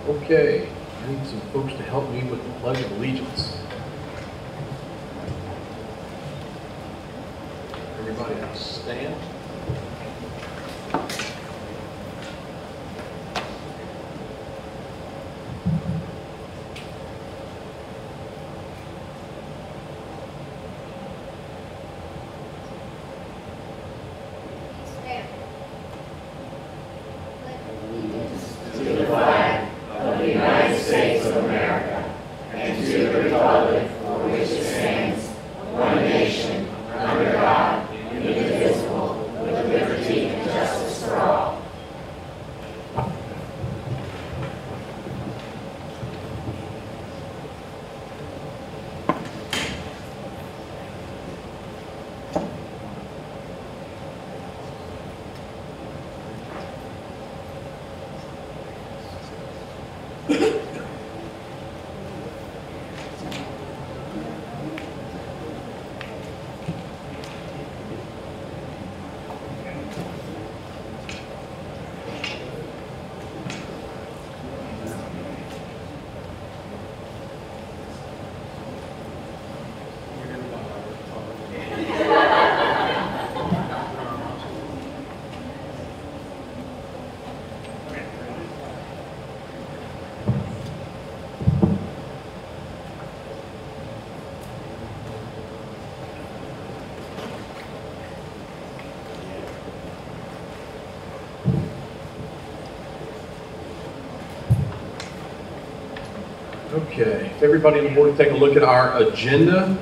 Okay, I need some folks to help me with the Pledge of Allegiance. Everybody stand. Okay, if everybody on the board take a look at our agenda,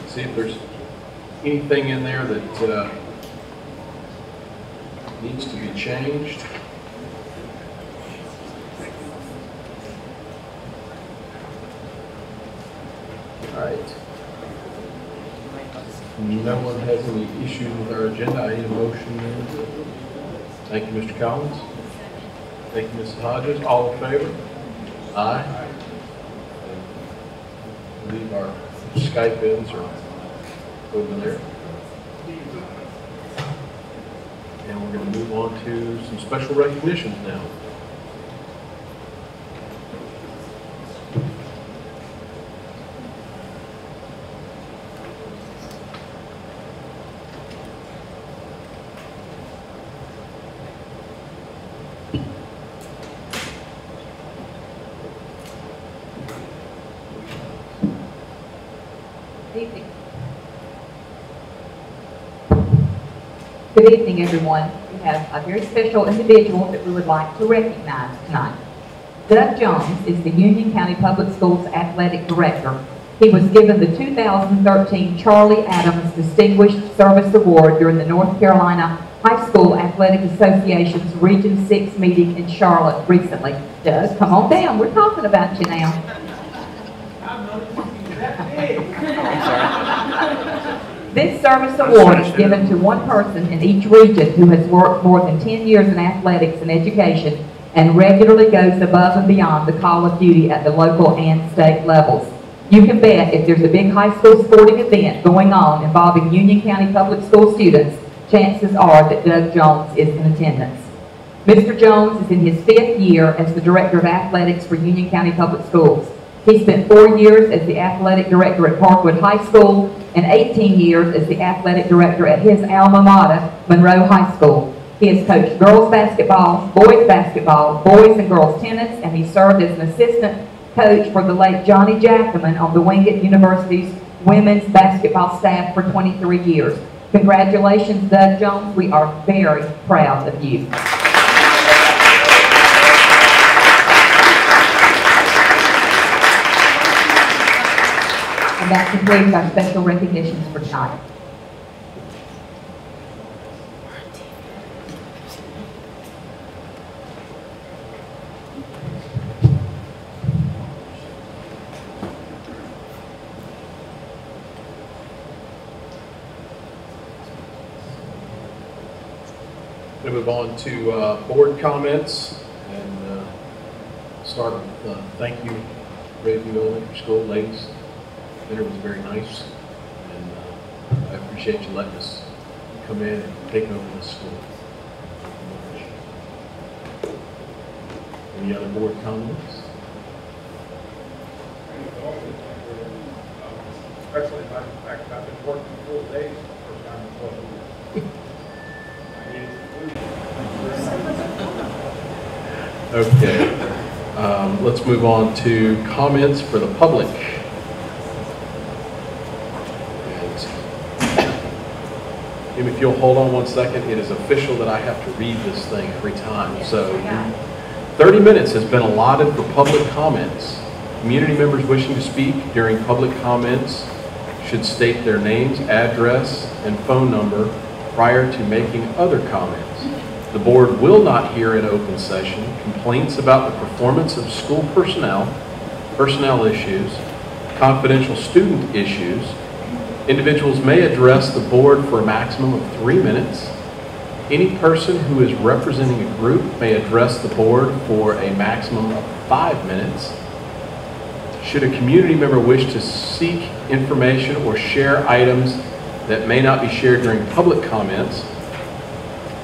see if there's anything in there that needs to be changed. All right. No one has any issues with our agenda. I need a motion then. Thank you, Mr. Collins. Thank you, Mrs. Hodges. All in favor? Aye. I believe our Skype ins are over there. And we're going to move on to some special recognitions now. Good evening, everyone. We have a very special individual that we would like to recognize tonight. Doug Jones is the Union County Public Schools Athletic Director. He was given the 2013 Charlie Adams Distinguished Service Award during the North Carolina High School Athletic Association's Region 6 meeting in Charlotte recently. Doug, come on down. We're talking about you now. This service award is given to one person in each region who has worked more than 10 years in athletics and education and regularly goes above and beyond the call of duty at the local and state levels. You can bet if there's a big high school sporting event going on involving Union County Public School students, chances are that Doug Jones is in attendance. Mr. Jones is in his 5th year as the Director of Athletics for Union County Public Schools. He spent 4 years as the Athletic Director at Parkwood High School and 18 years as the Athletic Director at his alma mater, Monroe High School. He has coached girls basketball, boys and girls tennis, and he served as an assistant coach for the late Johnny Jackman on the Wingate University's women's basketball staff for 23 years. Congratulations, Doug Jones. We are very proud of you. And that concludes our special recognitions for tonight. We'll move on to board comments and start with thank you, Ravenville Elementary School ladies. Dinner was very nice, and I appreciate you letting us come in and take over this school. Any other board comments? especially by the fact that I've been working full days for the first time in 12 years. I needed to move. Okay. Let's move on to comments for the public. And if you'll hold on one second, it is official that I have to read this thing every time. So 30 minutes has been allotted for public comments. Community members wishing to speak during public comments should state their names, address, and phone number prior to making other comments. The board will not hear in open session complaints about the performance of school personnel issues, confidential student issues. Individuals may address the board for a maximum of 3 minutes. Any person who is representing a group may address the board for a maximum of 5 minutes. Should a community member wish to seek information or share items that may not be shared during public comments,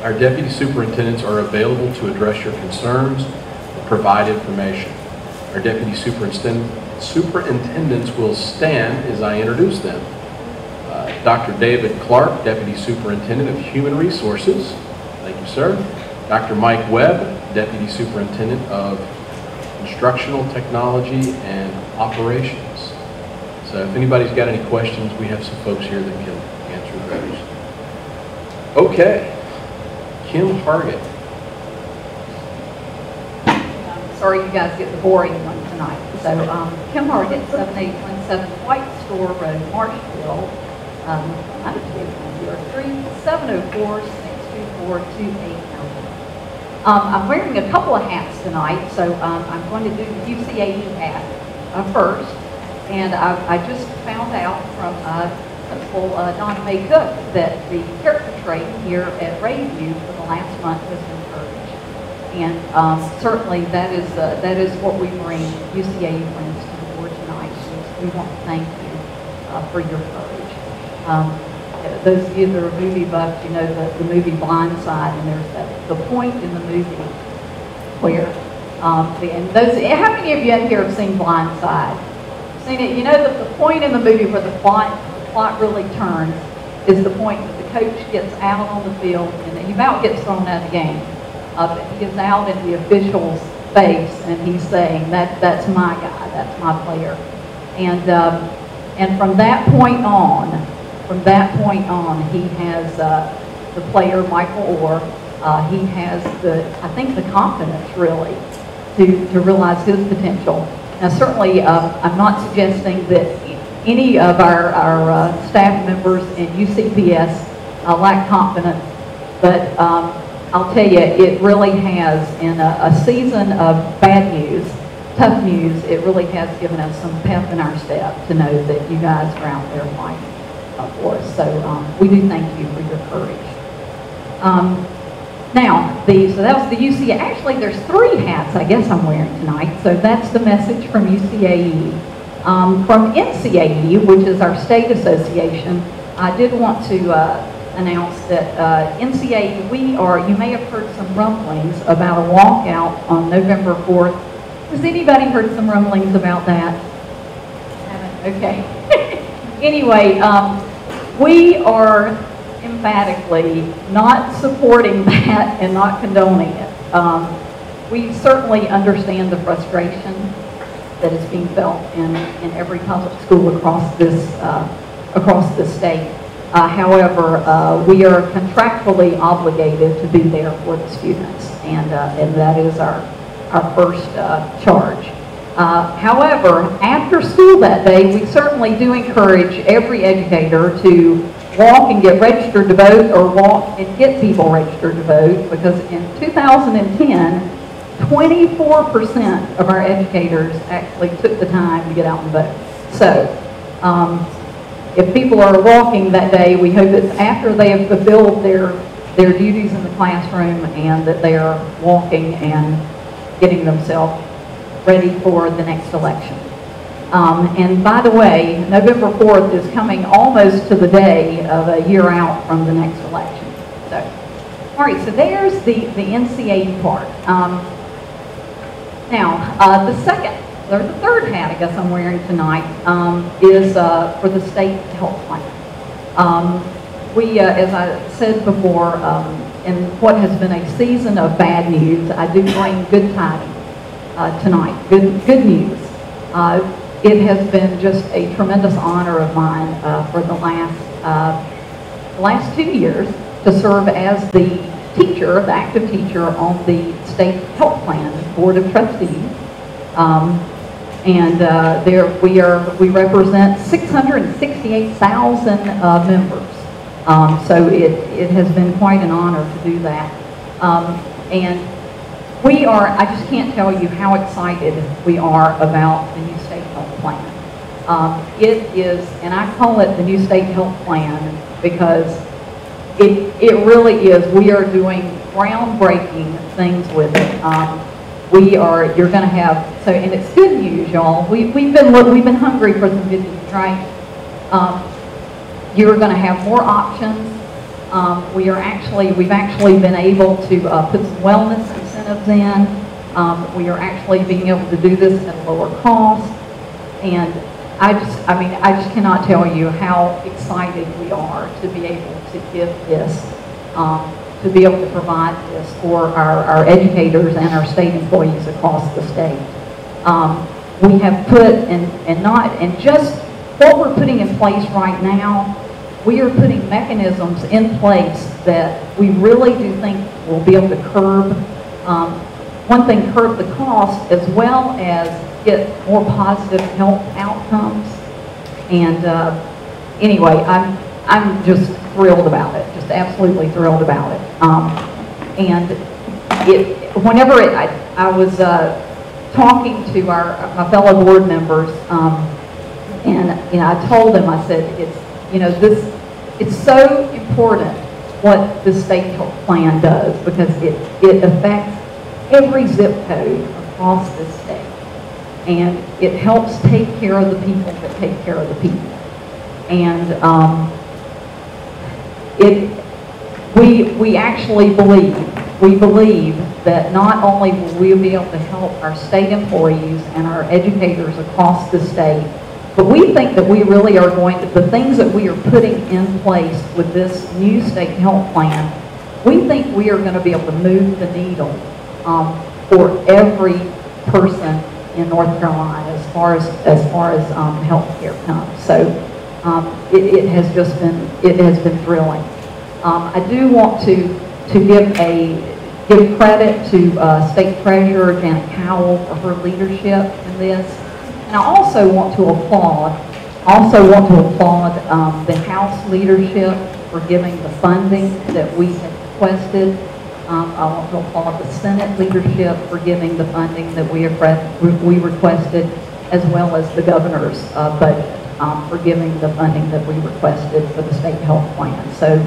our deputy superintendents are available to address your concerns or provide information. Our deputy superintendents will stand as I introduce them. Dr. David Clark, Deputy Superintendent of Human Resources. Thank you, sir. Dr. Mike Webb, Deputy Superintendent of Instructional Technology and Operations. So if anybody's got any questions, we have some folks here that can answer those. Okay. Kim Hargett. Sorry you guys get the boring one tonight. So Kim Hargett, 7817 White Store Road, Marshville. I'm 3-704-624-2890. I'm wearing a couple of hats tonight, so I'm going to do the UCAE hat first. And I just found out from Principal Don May Cook that the character trait here at Rayview for the last month has been encouraged. And certainly that is what we bring UCAE friends to the board tonight. So we want to thank you for your courage. Those of you that are movie buffs, you know the movie Blind Side, and there's the point in the movie where, and those, how many of you in here have seen Blind Side? Seen it? You know that the point in the movie where the plot really turns is the point that the coach gets out on the field, and he about gets thrown out of the game. But he gets out in the official's face, and he's saying, that's my guy, that's my player. And from that point on, he has the player, Michael Orr, he has I think the confidence really to realize his potential. Now certainly I'm not suggesting that any of our staff members in UCPS lack confidence, but I'll tell you, it really has, in a season of bad news, tough news, it really has given us some pep in our step to know that you guys are out there fighting for us. So we do thank you for your courage. So that was the UCA. Actually, there's 3 hats I guess I'm wearing tonight. So that's the message from UCAE. From NCAE, which is our state association, I did want to announce that NCAE, you may have heard some rumblings about a walkout on November 4th. Has anybody heard some rumblings about that? Haven't? Okay. Anyway, we are emphatically not supporting that and not condoning it. We certainly understand the frustration that is being felt in every public school across this state. However, we are contractually obligated to be there for the students, and that is our first charge. However, after school that day, we certainly do encourage every educator to walk and get registered to vote, or walk and get people registered to vote, because in 2010, 24% of our educators actually took the time to get out and vote. So, if people are walking that day, we hope it's after they have fulfilled their duties in the classroom, and that they are walking and getting themselves ready for the next election. And by the way, November 4th is coming almost to the day of a year out from the next election. So, all right, so there's the NCAE part. Now, the or the third hat I guess I'm wearing tonight, is for the state health plan. We, as I said before, in what has been a season of bad news, I do bring good tidings tonight, good news. It has been just a tremendous honor of mine for the last 2 years to serve as the teacher, the active teacher on the state health plan board of trustees. We represent 668,000 members. So it has been quite an honor to do that. And we are, I just can't tell you how excited we are about the new state health plan. It is, and I call it the new state health plan because it really is, we are doing groundbreaking things with it. You're going to have, so, and it's good news, y'all. We've been hungry for some good news, right? You're going to have more options. We've actually been able to put some wellness incentives in. We are actually being able to do this at a lower cost. And I just cannot tell you how excited we are to be able to give this, to be able to provide this for our educators and our state employees across the state. We have put, and just what we're putting in place right now, we are putting mechanisms in place that we really do think will be able to curb, one thing, curb the cost as well as get more positive health outcomes. And anyway, I'm just thrilled about it, just absolutely thrilled about it. I was talking to my fellow board members, and I told them, I said, it's so important what the state health plan does because it affects every zip code across the state. And it helps take care of the people that take care of the people. And we actually believe that not only will we be able to help our state employees and our educators across the state, but we think that we really are going to, the things that we are putting in place with this new state health plan, we think we are going to be able to move the needle for every person in North Carolina as far as health care comes. So it has been thrilling. I do want to give credit to State Treasurer Janet Cowell for her leadership in this. And I also want to applaud the House leadership for giving the funding that we had requested. I want to applaud the Senate leadership for giving the funding that we requested, as well as the governor's budget for giving the funding that we requested for the state health plan. So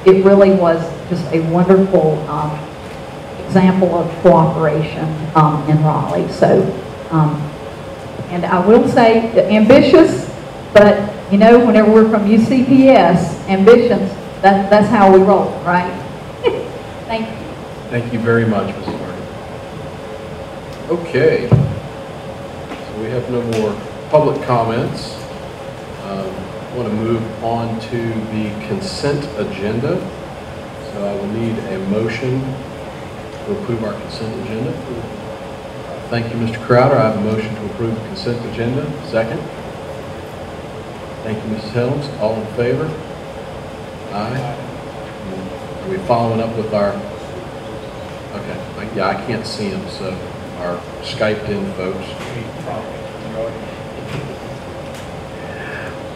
it really was just a wonderful example of cooperation in Raleigh. So, and I will say ambitious, but whenever we're from UCPS, ambitions, that's how we roll, right? Thank you. Thank you very much, Mrs. Martin. Okay, so we have no more public comments. I want to move on to the consent agenda. So I will need a motion to approve our consent agenda. Thank you, Mr. Crowder. I have a motion to approve the consent agenda. Second. Thank you, Mrs. Helms. All in favor? Aye. Are we following up with our... Okay. Yeah, I can't see them, so our Skyped in folks.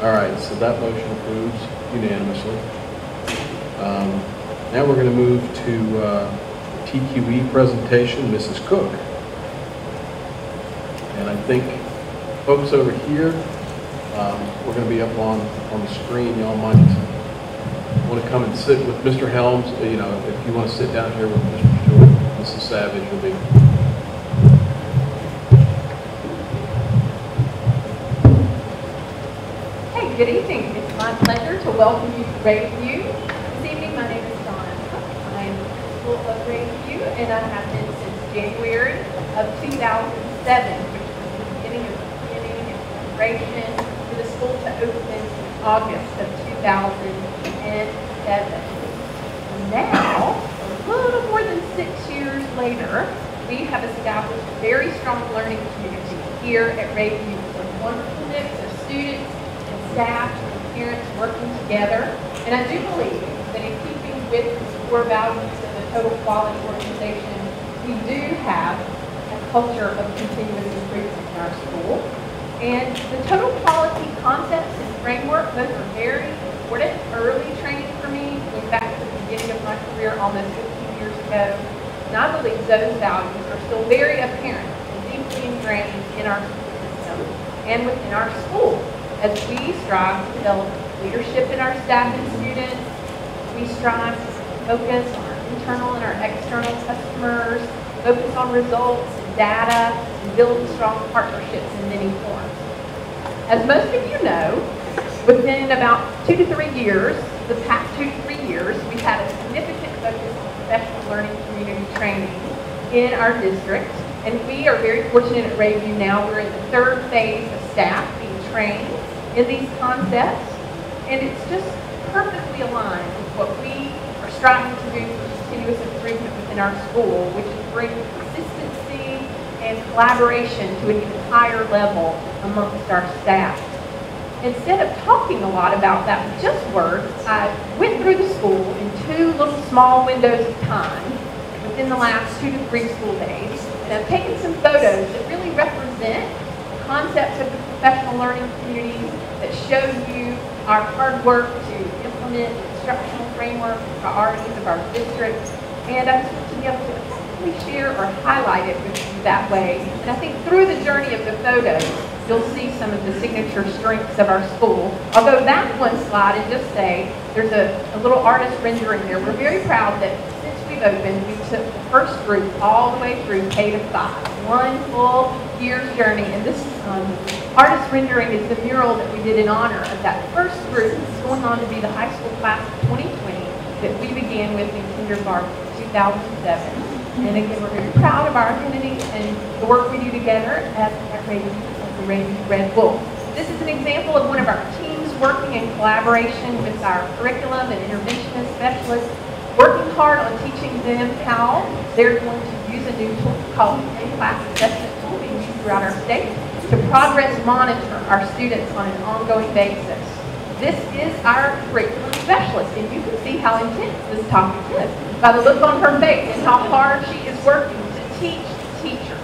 All right, so that motion approves unanimously. Now we're going to move to TQE presentation, Mrs. Cook. And I think folks over here, we're going to be up on the screen. Y'all might want to come and sit with Mr. Helms. If you want to sit down here with Mr. Stewart, Mrs. Savage will be. Hey, good evening. It's my pleasure to welcome you to Grandview. This evening, my name is Donna Cook. I am the principal of Grandview, and I have been since January of 2007, which was the beginning of celebration for the school to open in August of 2007. Now, a little more than 6 years later, we have established a very strong learning community here at Rayview with a wonderful mix of students and staff and parents working together. And I do believe that in keeping with the core values of the Total Quality organization, we do have a culture of continuous improvement in our school. And the Total Quality concepts and framework, those are very important early training for me, going back to the beginning of my career almost 15 years ago. And I believe those values are still very apparent and deeply ingrained in our school system and within our school as we strive to develop leadership in our staff and students. We strive to focus on our internal and our external customers, focus on results and data, and build strong partnerships in many forms. As most of you know, within about 2 to 3 years, the past 2 to 3 years, we've had a significant focus on professional learning community training in our district. And we are very fortunate at Rayview now. We're in the 3rd phase of staff being trained in these concepts. And it's just perfectly aligned with what we are striving to do for continuous improvement within our school, which is bring consistency and collaboration to an even higher level amongst our staff. Instead of talking a lot about that with just words, I went through the school in 2 little small windows of time within the last 2 to 3 school days. And I've taken some photos that really represent concepts of the professional learning community that show you our hard work to implement the instructional framework and priorities of our district. And I just want to be able to effectively share or highlight it with you that way. And I think through the journey of the photos, you'll see some of the signature strengths of our school. I'll go back 1 slide and just say there's a little artist rendering there. We're very proud that since we've opened, we took the first group all the way through K to 5, 1 full year's journey. And this artist rendering is the mural that we did in honor of that first group. It's going on to be the high school class of 2020 that we began with in kindergarten in 2007. And again, we're very proud of our identity and the work we do together at Rayview. The Rayview Red Bull. This is an example of one of our teams working in collaboration with our curriculum and interventionist specialists, working hard on teaching them how they're going to use a new tool called the in-class assessment tool being used throughout our state to progress monitor our students on an ongoing basis. This is our curriculum specialist, and you can see how intense this topic is by the look on her face and how hard she is working to teach teachers.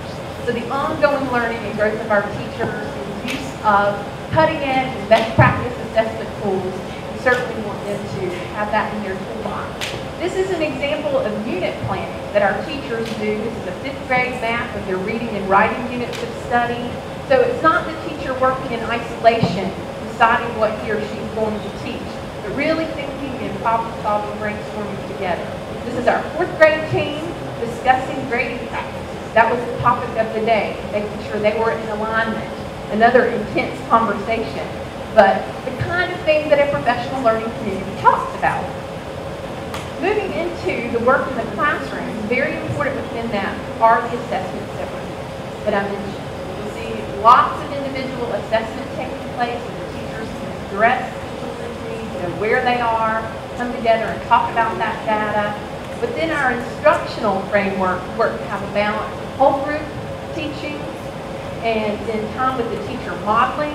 So the ongoing learning and growth of our teachers and use of cutting-edge and best practice assessment tools, we certainly want them to have that in their toolbox. This is an example of unit planning that our teachers do. This is a 5th grade math of their reading and writing units of study. So it's not the teacher working in isolation, deciding what he or she is going to teach, but really thinking and problem-solving, brainstorming together. This is our 4th grade team discussing grading practices. That was the topic of the day, making sure they were in alignment. Another intense conversation, but the kind of thing that a professional learning community talks about. Moving into the work in the classroom, very important within that are the assessments that I mentioned. You'll see lots of individual assessment taking place, and the teachers can address the children's needs, know where they are, come together and talk about that data. Within our instructional framework, we work to have a balance of whole group teaching and then time with the teacher modeling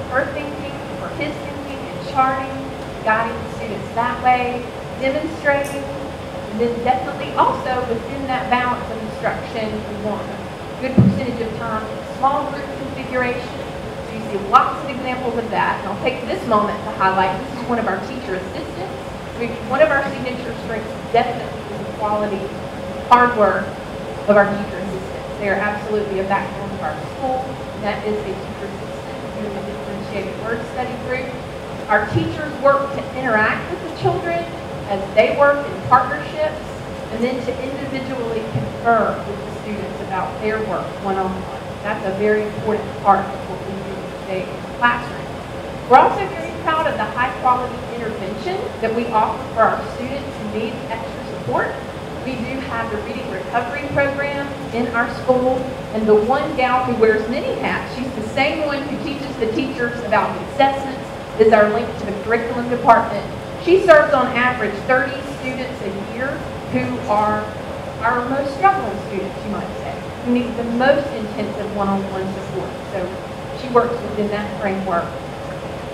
her thinking or his thinking and charting, guiding the students that way, demonstrating, and then definitely also within that balance of instruction, we want a good percentage of time in small group configuration. So you see lots of examples of that, and I'll take this moment to highlight, this is one of our teacher assistants. One of our signature strengths definitely is the quality, hard work of our teacher assistants. They are absolutely a backbone of our school. That is a teacher assistant in the differentiated word study group. Our teachers work to interact with the children as they work in partnerships, and then to individually confer with the students about their work one-on-one. That's a very important part of what we do today in the classroom. We're also very proud of the high-quality intervention that we offer for our students who need extra support. We do have the Reading Recovery Program in our school. And the one gal who wears many hats, she's the same one who teaches the teachers about the assessments, is our link to the curriculum department. She serves on average 30 students a year who are our most struggling students, you might say, who need the most intensive one-on-one support. So she works within that framework.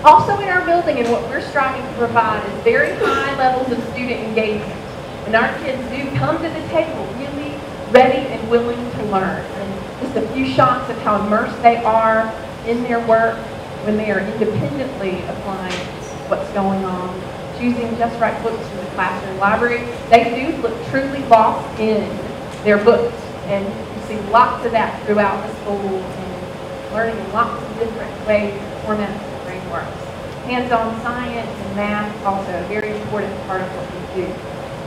Also in our building, and what we're striving to provide, is very high levels of student engagement. And our kids do come to the table really ready and willing to learn. And just a few shots of how immersed they are in their work when they are independently applying what's going on, choosing just right books from the classroom library. They do look truly lost in their books. And you see lots of that throughout the school and learning in lots of different ways, formats, frameworks. Hands-on science and math is also a very important part of what we do.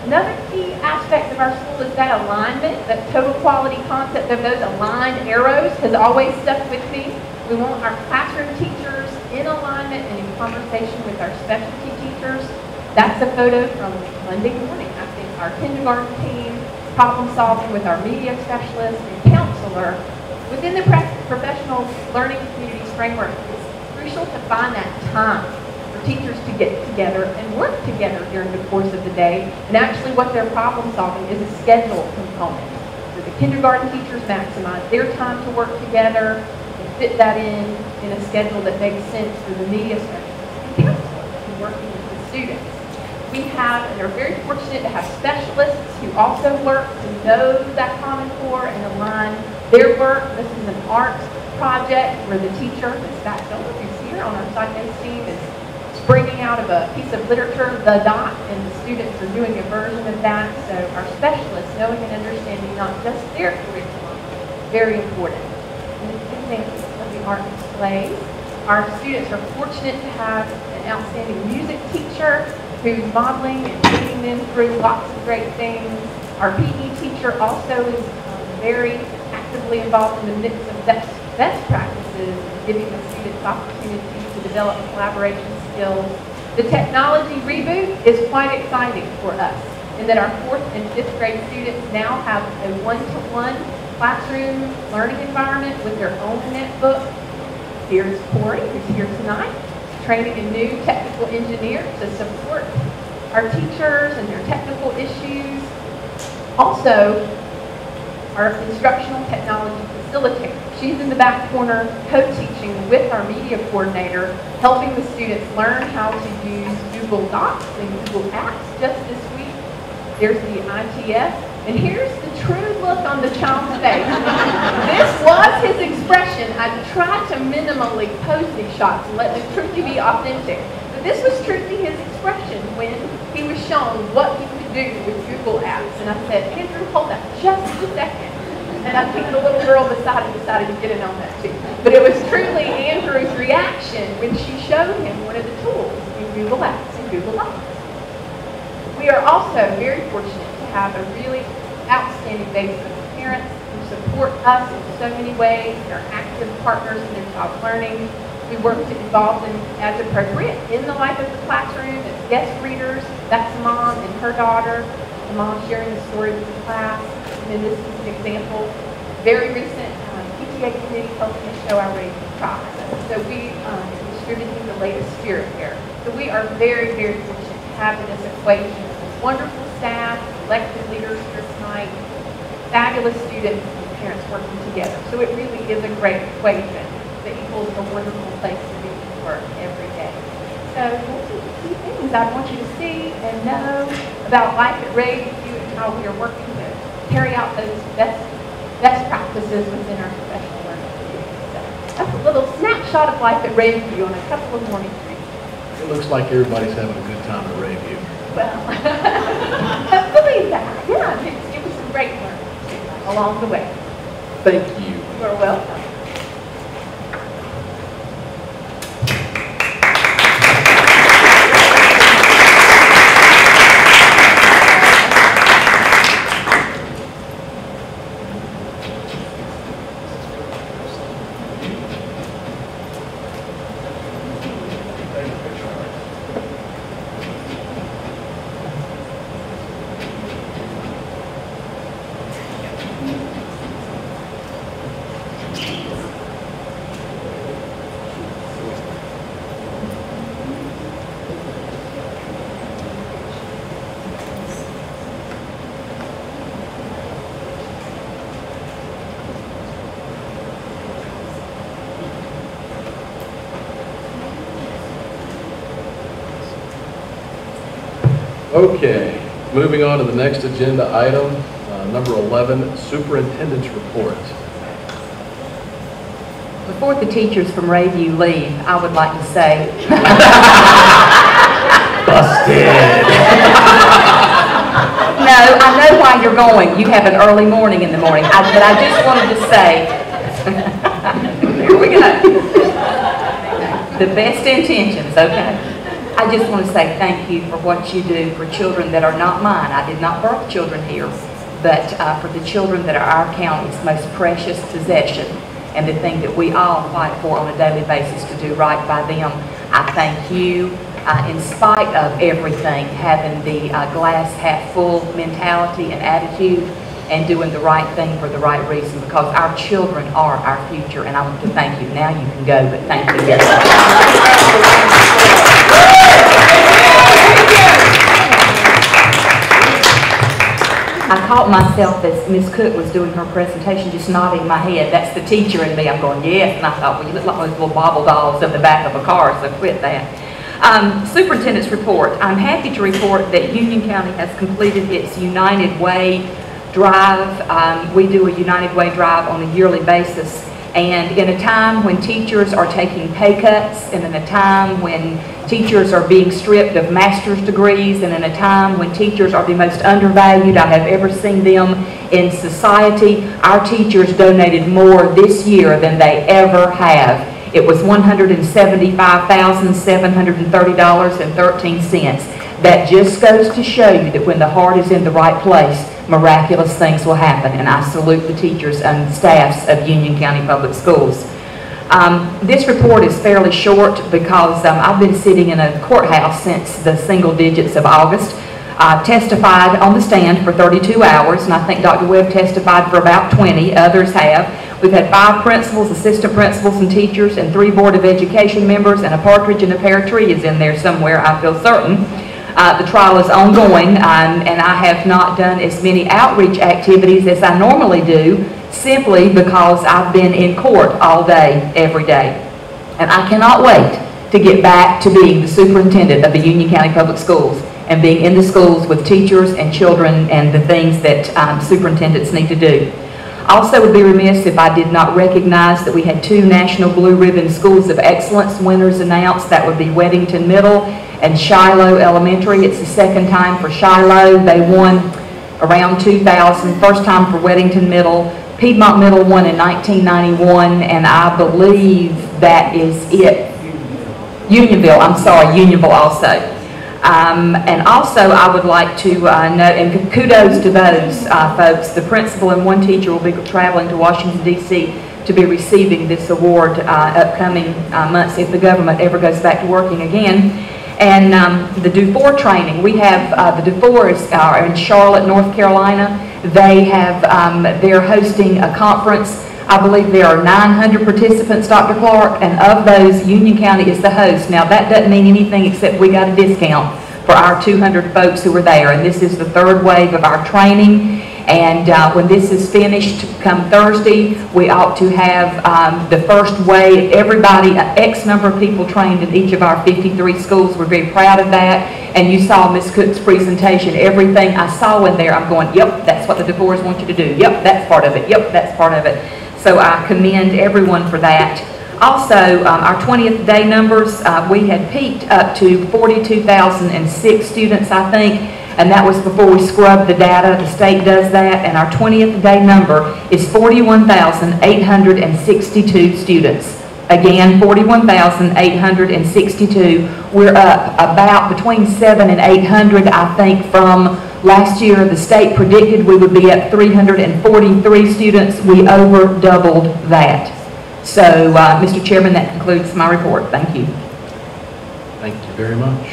Another key aspect of our school is that alignment, that total quality concept of those aligned arrows has always stuck with me. We want our classroom teachers in alignment and in conversation with our specialty teachers. That's a photo from Monday morning. I think our kindergarten team, problem solving with our media specialist and counselor. Within the professional learning communities framework, crucial to find that time for teachers to get together and work together during the course of the day. And actually what they're problem solving is a schedule component. So the kindergarten teachers maximize their time to work together and fit that in a schedule that makes sense for the media specialists and counselors and working with the students. We have, and are very fortunate to have specialists who also work to know that Common Core and align their work. This is an art project where the teacher, Ms. Batchel, who's here on our site-based team, is springing out of a piece of literature, The Dot, and the students are doing a version of that. So our specialists knowing and understanding not just their curriculum, very important. And examples of the art displays. Our students are fortunate to have an outstanding music teacher who's modeling and leading them through lots of great things. Our PE teacher also is very actively involved in the mix of best practices and giving the students opportunities to develop collaboration skills. The technology reboot is quite exciting for us in that our 4th and 5th grade students now have a one-to-one classroom learning environment with their own netbook. Here's Corey, who's here tonight, training a new technical engineer to support our teachers and their technical issues. Also, our instructional technology facilitator. She's in the back corner co-teaching with our media coordinator, helping the students learn how to use Google Docs and Google Apps. Just this week, there's the ITF. And here's the true look on the child's face. This was his expression. I tried to minimally pose these shots and let them truly be authentic. But this was truly his expression when he was shown what he could do with Google Apps. And I said, Andrew, hold that just a second. And I think the little girl beside him decided to get in on that too. But it was truly Andrew's reaction when she showed him one of the tools in Google Apps and Google Docs. We are also very fortunate to have a really outstanding base of parents who support us in so many ways. They're active partners in their child's learning. We work to involve them as appropriate in the life of the classroom as guest readers. That's mom and her daughter. The mom sharing the story with the class. And this is an example, very recent PTA committee helping us show our raising process. So we are distributing the latest Spirit Fair. So we are very, very fortunate to have in this equation this wonderful staff, elected leaders here tonight, fabulous students and parents working together. So it really is a great equation that equals a wonderful place to be and work every day. So those are the key things I want you to see and know about life at Ray and how we are working to carry out those best practices within our professional learning community. So that's a little snapshot of life at Rayview on a couple of morning streets. It looks like everybody's having a good time at Rayview. Well, I believe that. Yeah, it was some great learning along the way. Thank you. You're welcome. Okay, moving on to the next agenda item, number 11, Superintendent's Report. Before the teachers from Rayview leave, I would like to say... Busted! No, I know why you're going. You have an early morning in the morning. But I just wanted to say... Here we go. The best intentions, okay? I just want to say thank you for what you do for children that are not mine. I did not birth children here, but for the children that are our county's most precious possession and the thing that we all fight for on a daily basis to do right by them. I thank you. In spite of everything, having the glass half full mentality and attitude and doing the right thing for the right reason, because our children are our future, and I want to thank you. Now you can go, but thank you. I caught myself as Ms. Cook was doing her presentation just nodding my head. That's the teacher in me. I'm going, yes, and I thought, well, you look like those little bobble dolls in the back of a car, so quit that. Superintendent's report. I'm happy to report that Union County has completed its United Way drive. We do a United Way drive on a yearly basis. And in a time when teachers are taking pay cuts, and in a time when teachers are being stripped of master's degrees, and in a time when teachers are the most undervalued I have ever seen them in society, our teachers donated more this year than they ever have. It was $175,730.13. That just goes to show you that when the heart is in the right place, miraculous things will happen. And I salute the teachers and staffs of Union County Public Schools. This report is fairly short because I've been sitting in a courthouse since the single digits of August. Testified on the stand for 32 hours, and I think Dr. Webb testified for about 20. Others have. We've had 5 principals, assistant principals, and teachers, and 3 Board of Education members, and a partridge in a pear tree is in there somewhere, I feel certain. The trial is ongoing, and I have not done as many outreach activities as I normally do, simply because I've been in court all day, every day. And I cannot wait to get back to being the superintendent of the Union County Public Schools and being in the schools with teachers and children and the things that superintendents need to do. I also would be remiss if I did not recognize that we had 2 National Blue Ribbon Schools of Excellence winners announced. That would be Weddington Middle and Shiloh Elementary. It's the second time for Shiloh. They won around 2000. First time for Weddington Middle. Piedmont Middle won in 1991, and I believe that is it. Unionville, I'm sorry, Unionville also. And also I would like to note, and kudos to those folks, the principal and 1 teacher will be traveling to Washington, D.C. to be receiving this award upcoming months if the government ever goes back to working again. And the DuFour training, we have the DuFours are in Charlotte, North Carolina. They have, they're hosting a conference. I believe there are 900 participants, Dr. Clark, and of those, Union County is the host. Now, that doesn't mean anything except we got a discount for our 200 folks who were there. And this is the 3rd wave of our training. And when this is finished come Thursday, we ought to have the first wave, everybody, X number of people trained in each of our 53 schools. We're very proud of that. And you saw Ms. Cook's presentation. Everything I saw in there, I'm going, yep, that's what the DeFours want you to do. Yep, that's part of it. Yep, that's part of it. So I commend everyone for that. Also, our 20th day numbers, we had peaked up to 42,006 students, I think, and that was before we scrubbed the data. The state does that, and our 20th day number is 41,862 students. Again, 41,862. We're up about between 700 and 800, I think, from last year. The state predicted we would be at 343 students. We over doubled that. So, Mr. Chairman, that concludes my report. Thank you. Thank you very much.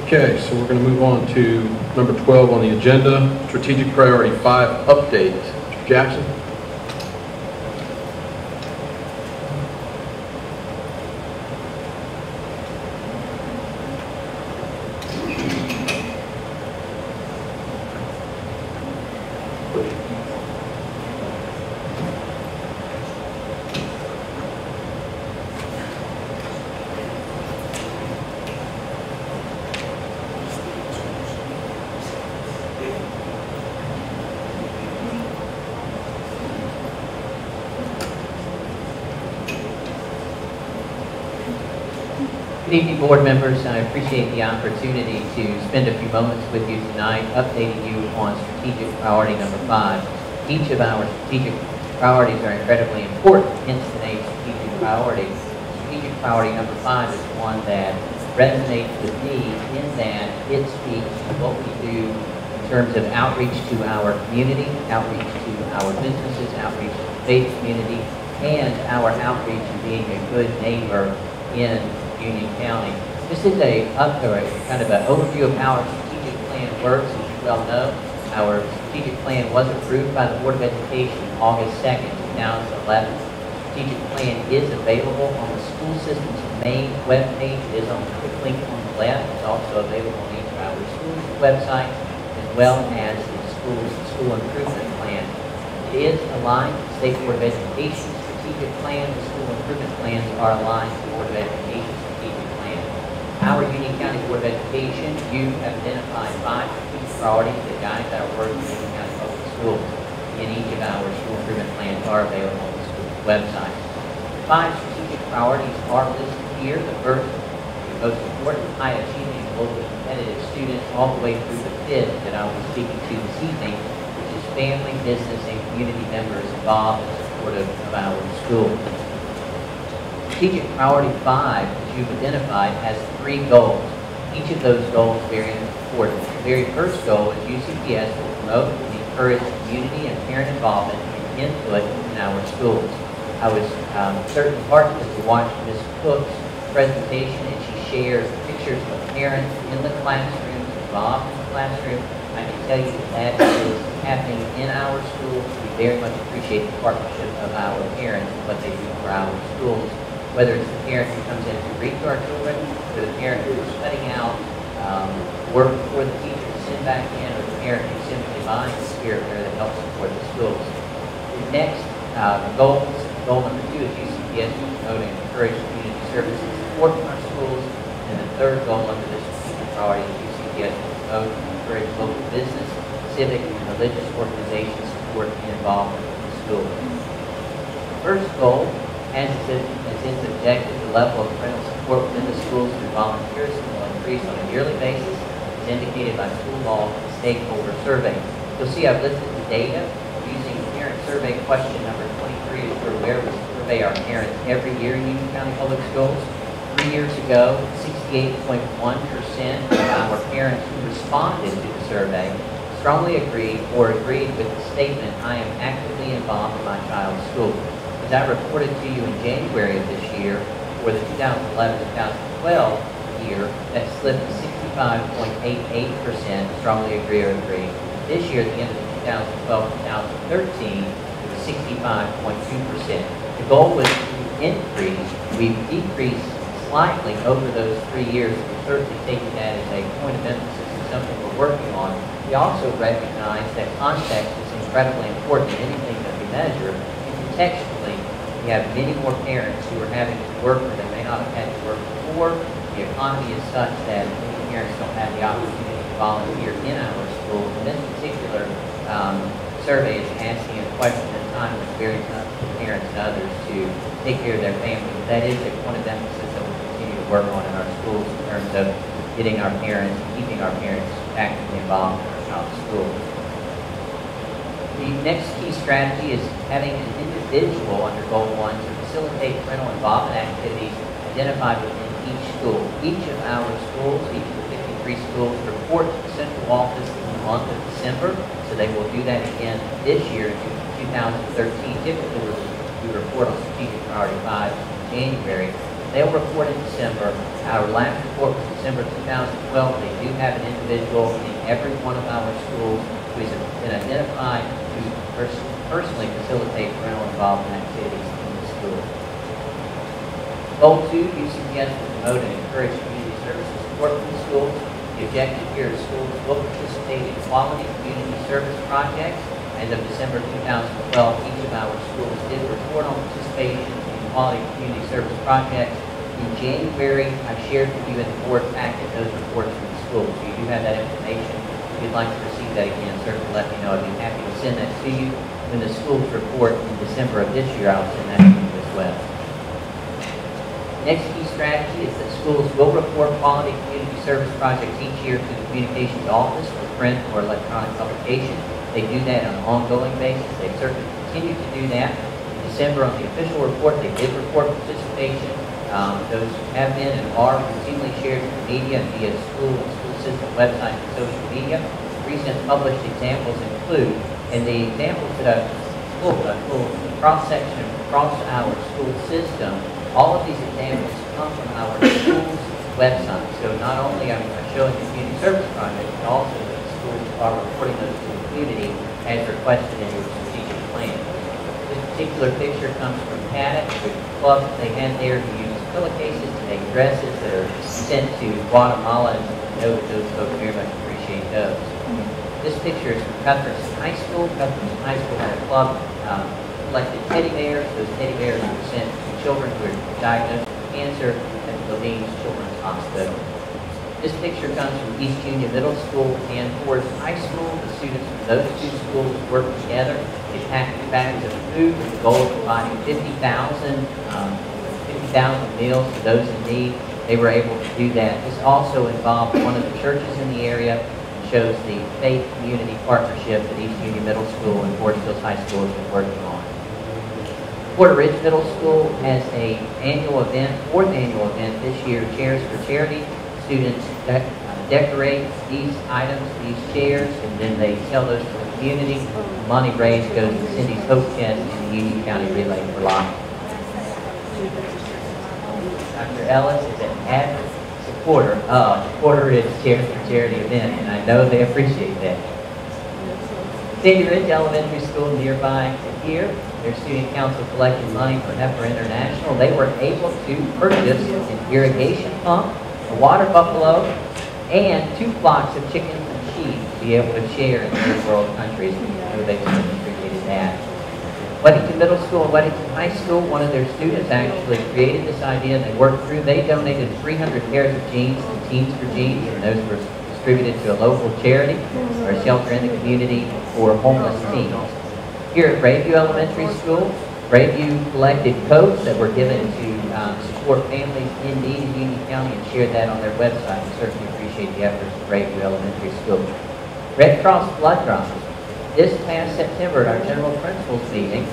Okay, so we're going to move on to number 12 on the agenda, Strategic Priority 5 update. Mr. Jackson. Good evening, board members. I appreciate the opportunity to spend a few moments with you tonight, updating you on strategic priority number 5. Each of our strategic priorities are incredibly important, hence the name strategic priority. Strategic priority number 5 is one that resonates with me in that it speaks to what we do in terms of outreach to our community, outreach to our businesses, outreach to the faith community, and our outreach in being a good neighbor in Union County. This is a kind of an overview of how our strategic plan works. As you well know, our strategic plan was approved by the Board of Education August 2nd, 2011. Strategic plan is available on the school system's main webpage. It is on the quick link on the left. It's also available on each of our schools' websites, as well as the school improvement plan. It is aligned to the State Board of Education strategic plan. The school improvement plans are aligned to the Board of Education strategic plan. Our Union County Board of Education, you have identified 5 strategic priorities that guide our work in Union County Public Schools. And each of our school improvement plans are available on the school's website. The 5 strategic priorities are listed here. The first, the most important, high achieving, globally competitive students, all the way through the 5th that I will be speaking to this evening, which is family, business, and community members involved and supportive of our school. Strategic priority 5, as you've identified, has 3 goals. Each of those goals is very important. The very first goal is UCPS will promote and encourage community and parent involvement and input in our schools. I was certainly heartened to watch Ms. Cook's presentation, and she shares pictures of parents in the classroom, involved in the classroom. I can tell you that is happening in our schools. We very much appreciate the partnership of our parents and what they do for our schools. Whether it's the parent who comes in to read to our children, or the parent who is cutting out work for the teacher to send back in, or the parent who simply binds the spirit there that helps support the schools. The next goal number 2 is UCPS will promote and encourage community services support from our schools. And the third goal under this strategic priority is UCPS will promote and encourage local business, civic, and religious organization support and involvement in the schools. The first goal has its objective, the level of parental support within the schools through volunteerism will increase on a yearly basis, as indicated by school law and stakeholder surveys. You'll see I've listed the data using parent survey question number 23 for where we survey our parents every year in Union County Public Schools. 3 years ago, 68.1% of our parents who responded to the survey strongly agreed or agreed with the statement, "I am actively involved in my child's school." As I reported to you in January of this year, for the 2011-2012 year, that slipped to 65.88% strongly agree or agree. This year, at the end of 2012-2013, it was 65.2%. The goal was to increase. We've decreased slightly over those 3 years. We're certainly taking that as a point of emphasis and something we're working on. We also recognize that context is incredibly important in anything that we measure. Contextually, we have many more parents who are having to work where they may not have had to work before. The economy is such that many parents don't have the opportunity to volunteer in our schools. And this particular survey is asking a question at a time when it's very tough for parents and others to take care of their family. But that is a point of emphasis that we'll continue to work on in our schools in terms of getting our parents, keeping our parents actively involved in our child's school. The next key strategy is having an individual under Goal 1 to facilitate parental involvement activities identified within each school. Each of our schools, each of the 53 schools, report to the central office in the month of December, so they will do that again this year in 2013. Typically, we report on strategic priority 5 in January. They'll report in December. Our last report was December 2012. They do have an individual in every one of our schools who has been identified to personally facilitate parental involvement activities in the school. Goal 2, UCPS will promote and encourage community services support from the schools. The objective here is schools will participate in quality community service projects. As of December 2012, each of our schools did report on participation in quality community service projects. In January, I shared with you in the board packet those reports from the schools. So you do have that information. If you'd like to receive that again, certainly let me know. I'd be happy to send that to you. When the schools report in December of this year, I'll send that to you as well. Next key strategy is that schools will report quality community service projects each year to the communications office for print or electronic publication. They do that on an ongoing basis. They certainly continue to do that. In December, on the official report, they did report participation. Those have been and are routinely shared to the media and via school and school system websites and social media. Recent published examples include, and the examples that I've pulled, cross-section across our school system. All of these examples come from our school's website. So not only am I showing the community service project, but also the schools are reporting those to the community as requested in your strategic plan. This particular picture comes from Paddock, the club that they had there who uses pillowcases to make dresses that are sent to Guatemala, and I know that those folks very much appreciate those. This picture is from Cuthbertson High School. Cuthbertson High School had a club collected teddy bears. Those teddy bears were sent to children who were diagnosed with cancer at the Levine Children's Hospital. This picture comes from East Union Middle School and Forest High School. The students from those two schools worked together. They packed bags of food with the goal of providing 50,000 meals to those in need. They were able to do that. This also involved one of the churches in the area and shows the faith community partnership that East Union Middle School and Forest Hills High School has been working on. Porter Ridge Middle School has an annual event, fourth annual event this year, Chairs for Charity. Students decorate these items, these chairs, and then they sell those to the community. The money raised goes to Cindy's Hope Chest and the Union County Relay for Life. Dr. Ellis is an avid supporter of the Porter Ridge Chairs for Charity event, and I know they appreciate that. Sandy Ridge Elementary School nearby here, their student council collected money for Heifer International. They were able to purchase an irrigation pump, a water buffalo, and 2 flocks of chickens and sheep to be able to share in third world countries. I know they certainly appreciated that. Weddington Middle School and Weddington High School, one of their students actually created this idea and they worked through. They donated 300 pairs of jeans to Teens for Jeans, and those were distributed to a local charity or a shelter in the community for homeless teens. Here at Rayview Elementary School, Rayview collected coats that were given to support families in need in Union County and shared that on their website. We certainly appreciate the efforts of Rayview Elementary School. Red Cross Blood Drive. This past September at our General Principals meeting,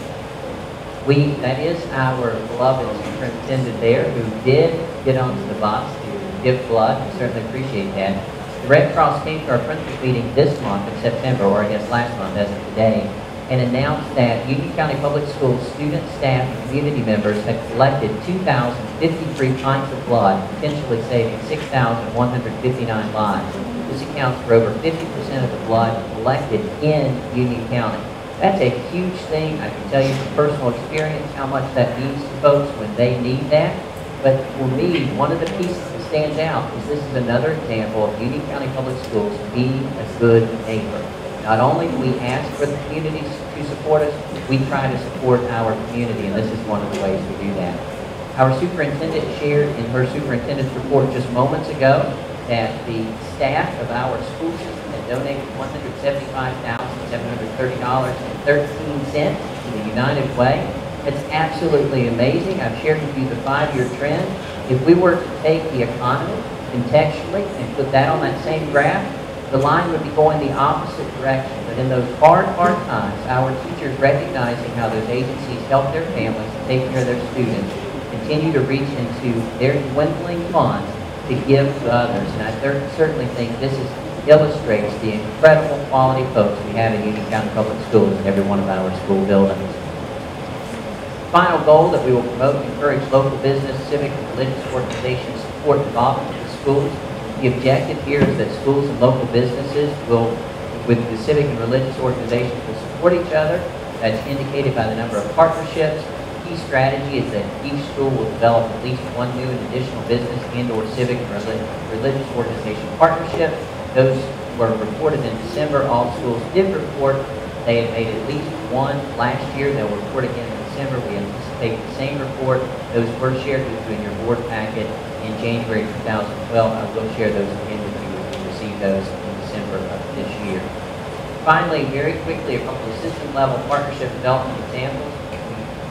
that is our beloved superintendent there who did get onto the bus to give blood. We certainly appreciate that. The Red Cross came to our principals meeting this month in September, or I guess last month as of today, and announced that Union County Public Schools students, staff, and community members had collected 2,053 pints of blood, potentially saving 6,159 lives. This accounts for over 50% of the blood collected in Union County. That's a huge thing. I can tell you from personal experience how much that means to folks when they need that. But for me, one of the pieces that stands out is this is another example of Union County Public Schools being a good neighbor. Not only do we ask for the communities to support us, we try to support our community, and this is one of the ways we do that. Our superintendent shared in her superintendent's report just moments ago that the staff of our school system had donated $175,730.13 to the United Way. It's absolutely amazing. I've shared with you the 5-year trend. If we were to take the economy contextually and put that on that same graph, the line would be going the opposite direction. But in those hard times, our teachers recognizing how those agencies help their families and take care of their students, continue to reach into their dwindling funds to give to others. And I certainly think this illustrates the incredible quality folks we have in Union County Public Schools in every one of our school buildings. Final goal that we will promote and encourage local business, civic, and religious organizations support involvement with the schools. The objective here is that schools and local businesses will, with the civic and religious organizations, will support each other. That's indicated by the number of partnerships. The key strategy is that each school will develop at least one new and additional business and/or civic and religious organization partnership. Those were reported in December. All schools did report. They had made at least one last year. They'll report again in December. We anticipate the same report. Those were shared with you in your board packet in January 2012. I will share those again with you if you receive those in December of this year. Finally, very quickly, a couple of system-level partnership development examples. We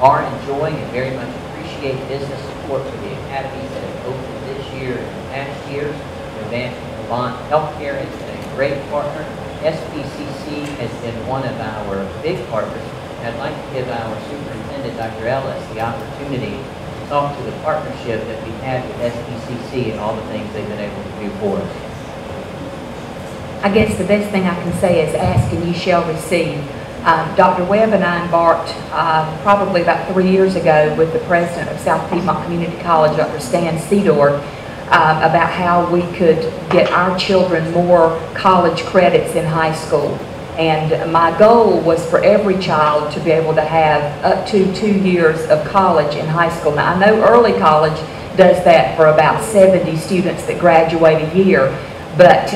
are enjoying and very much appreciate business support support for the academies that have opened this year and past years. Avant Healthcare has been a great partner. SPCC has been one of our big partners. I'd like to give our superintendent, Dr. Ellis, the opportunity to talk to the partnership that we've had with SPCC and all the things they've been able to do for us. I guess the best thing I can say is ask and you shall receive. Dr. Webb and I embarked probably about 3 years ago with the president of South Piedmont Community College, Dr. Stan Seedor, about how we could get our children more college credits in high school. And my goal was for every child to be able to have up to 2 years of college in high school. Now, I know early college does that for about 70 students that graduate a year, but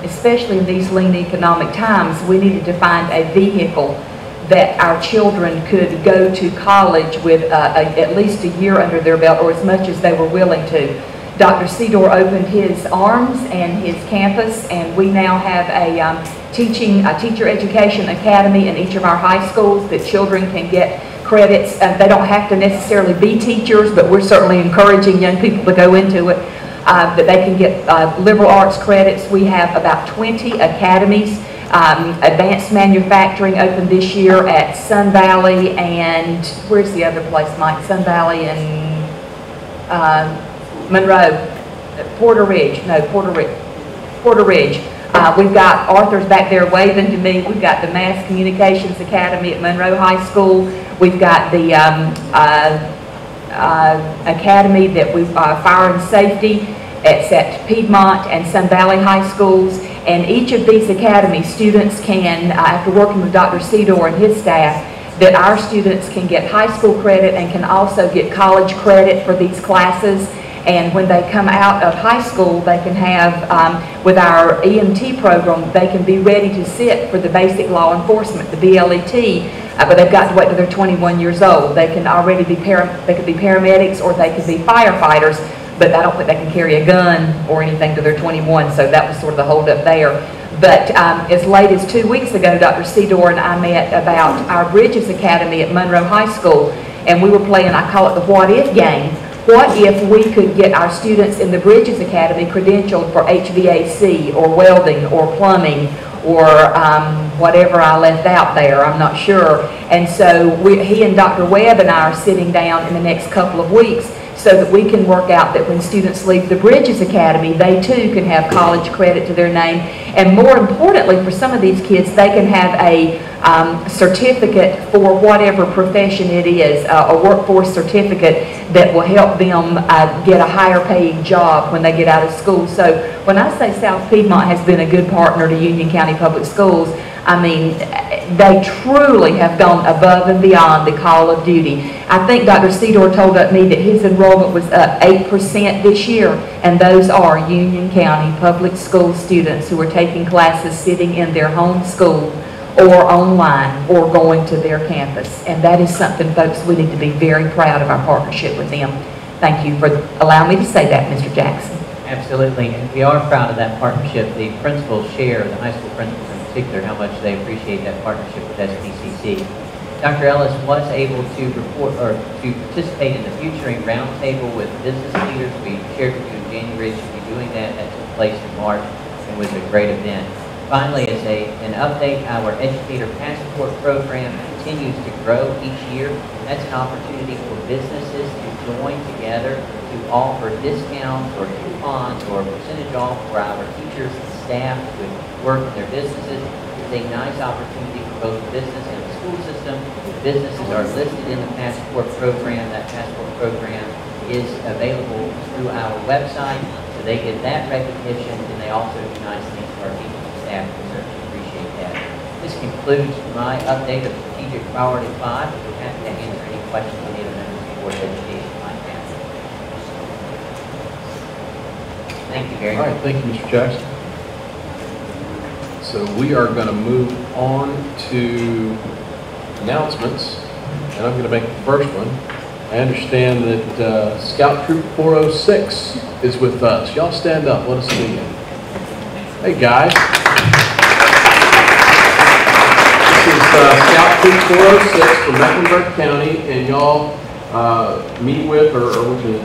especially in these lean economic times, we needed to find a vehicle that our children could go to college with at least a year under their belt, or as much as they were willing to. Dr. Seedor opened his arms and his campus, and we now have a teacher education academy in each of our high schools that children can get credits. They don't have to necessarily be teachers, but we're certainly encouraging young people to go into it, that they can get liberal arts credits. We have about 20 academies. Advanced manufacturing opened this year at Sun Valley and, where's the other place, Mike? Sun Valley and Monroe, Porter Ridge. We've got Arthur's back there waving to me. We've got the Mass Communications Academy at Monroe High School. We've got the academy that we've fire and safety at Piedmont and Sun Valley High Schools. And each of these academies, students can, after working with Dr. Seedor and his staff, that our students can get high school credit and can also get college credit for these classes. And when they come out of high school, they can have, with our EMT program, they can be ready to sit for the basic law enforcement, the BLET, but they've got to wait till they're 21 years old. They can already be they could be paramedics or they could be firefighters, but I don't think they can carry a gun or anything till they're 21, so that was sort of the hold up there. But as late as 2 weeks ago, Dr. Seedor and I met about our Bridges Academy at Monroe High School, and we were playing, I call it the what if game. What if we could get our students in the Bridges Academy credentialed for HVAC or welding or plumbing or whatever I left out there, I'm not sure. And so he and Dr. Webb and I are sitting down in the next couple of weeks so that we can work out that when students leave the Bridges Academy, they too can have college credit to their name. And more importantly, for some of these kids, they can have a certificate for whatever profession it is, a workforce certificate that will help them get a higher paying job when they get out of school. So when I say South Piedmont has been a good partner to Union County Public Schools, I mean, they truly have gone above and beyond the call of duty. I think Dr. Seedor told me that his enrollment was up 8% this year, and those are Union County Public School students who are taking classes sitting in their home school or online or going to their campus. And that is something, folks, we need to be very proud of our partnership with them. Thank you for allowing me to say that, Mr. Jackson. Absolutely, and we are proud of that partnership. The principals share, the high school principals in particular, how much they appreciate that partnership with SPCC. Dr. Ellis was able to report or to participate in the Futuring Roundtable with business leaders. We shared with you in January she'll be doing that. That took place in March and was a great event. Finally, as an update, our Educator Passport program continues to grow each year. That's an opportunity for businesses to join together to offer discounts or coupons or percentage off for our teachers and staff to work in their businesses. It's a nice opportunity for both the business and the school system. Businesses are listed in the Passport program. That Passport program is available through our website, so they get that recognition, and they also do nice things for our teachers and staff. We certainly appreciate that. This concludes my update of Strategic Priority 5. We're happy to answer any questions any of the members of the Board of Education might have. Thank you very much. All right, thank you, Mr. Jackson. So we are going to move on to announcements, and I'm going to make the first one. I understand that Scout Troop 406 is with us. Y'all stand up. Let us see you. Hey, guys. This is Scout Troop 406 from Mecklenburg County, and y'all meet with or with the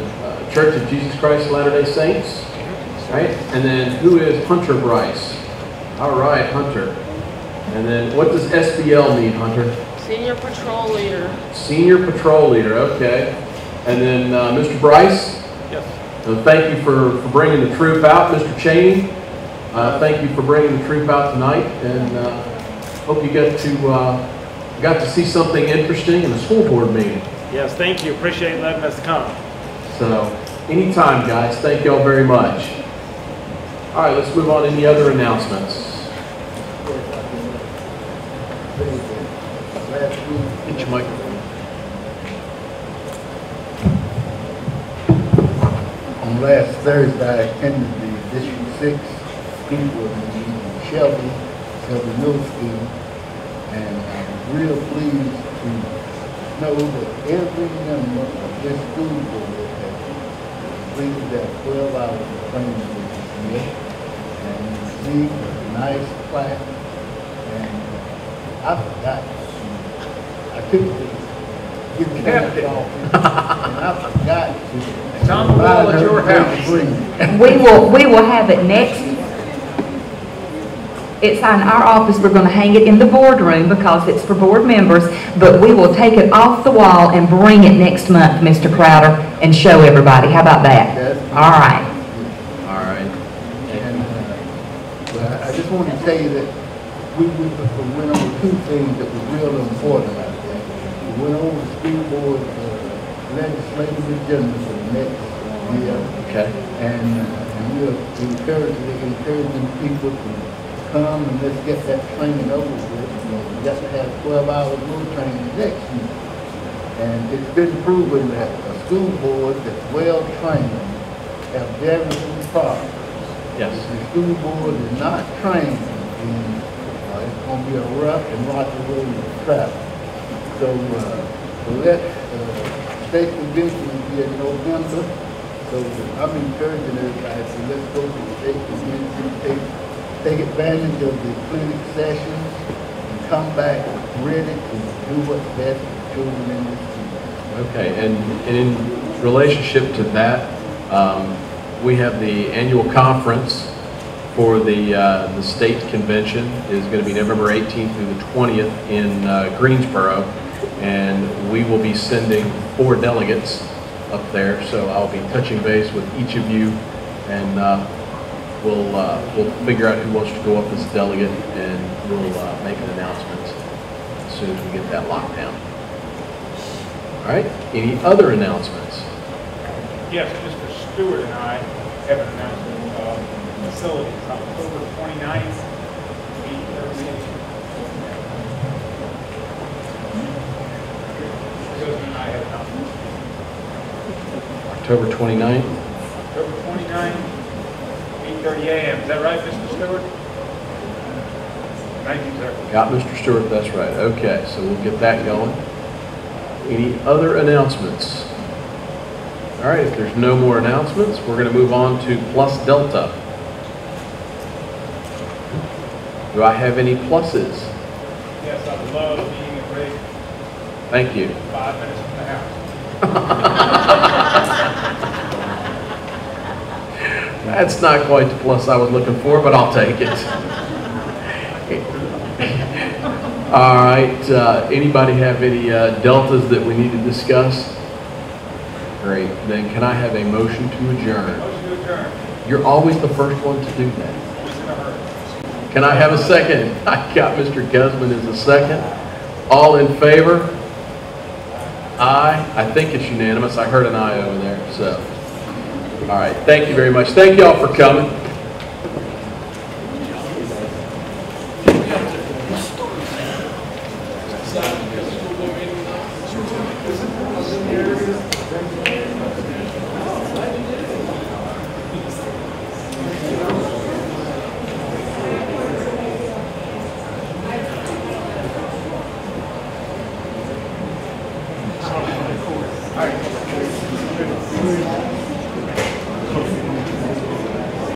Church of Jesus Christ of Latter-day Saints, right? And then who is Hunter Bryce? All right, Hunter. And then what does SBL mean, Hunter? Senior Patrol Leader. Senior Patrol Leader, okay. And then Mr. Bryce? Yes. Thank you for bringing the troop out. Mr. Cheney, thank you for bringing the troop out tonight. And hope you got to see something interesting in the school board meeting. Yes, thank you. Appreciate letting us come. So, anytime, guys. Thank y'all very much. All right, let's move on to any other announcements. Get your microphone. On last Thursday, I attended the District 6 school board meeting in Shelby Middle School, and I'm real pleased to know that every member of this school board has completed their 12 hours of training this year and received a nice plaque. And I forgot. I took it to give the campus office, and I forgot to. It's on the wall at your house. We will have it next. It's in our office. We're going to hang it in the boardroom because it's for board members, but we will take it off the wall and bring it next month, Mr. Crowder, and show everybody. How about that? All right. All right. And I just want to tell you that we went over two things that were real important out there. We went over the school board legislative agenda for the next year. Okay. And we're encouraging people to come and let's get that training over with. You know, we got to have 12 hours more training next year. And it's been proven that a school board that's well trained have very few problems. Yes. If the school board is not trained, then it's going to be a rough and rocky road to travel. So let state convention be in November. So I'm encouraging everybody to let's go to the state convention, take advantage of the clinic sessions, and come back ready to do what's best for children in this community. Okay, and in relationship to that, we have the annual conference for the state convention is going to be November 18th through the 20th in Greensboro, and we will be sending 4 delegates up there. So I'll be touching base with each of you, and we'll figure out who wants to go up as a delegate, and we'll make an announcement as soon as we get that locked down. All right. Any other announcements? Yes, Mr. Stewart and I have an announcement. Facilities, October 29th, 8:30. Susan and I have an announcement. October 29th. October 29th, 8:30 a.m. Is that right, Mr. Stewart? Thank you, sir. Got Mr. Stewart, that's right. Okay, so we'll get that going. Any other announcements? All right, if there's no more announcements, we're going to move on to Plus Delta. Do I have any pluses? Yes, I love being at Ray. Thank you. 5 minutes from the house. That's not quite the plus I was looking for, but I'll take it. All right, anybody have any deltas that we need to discuss? Great, then can I have a motion to adjourn? Motion to adjourn. You're always the first one to do that. Always in a hurry. Can I have a second? I got Mr. Guzman as a second. All in favor? Aye. I think it's unanimous. I heard an aye over there. So, all right. Thank you very much. Thank y'all for coming. All right.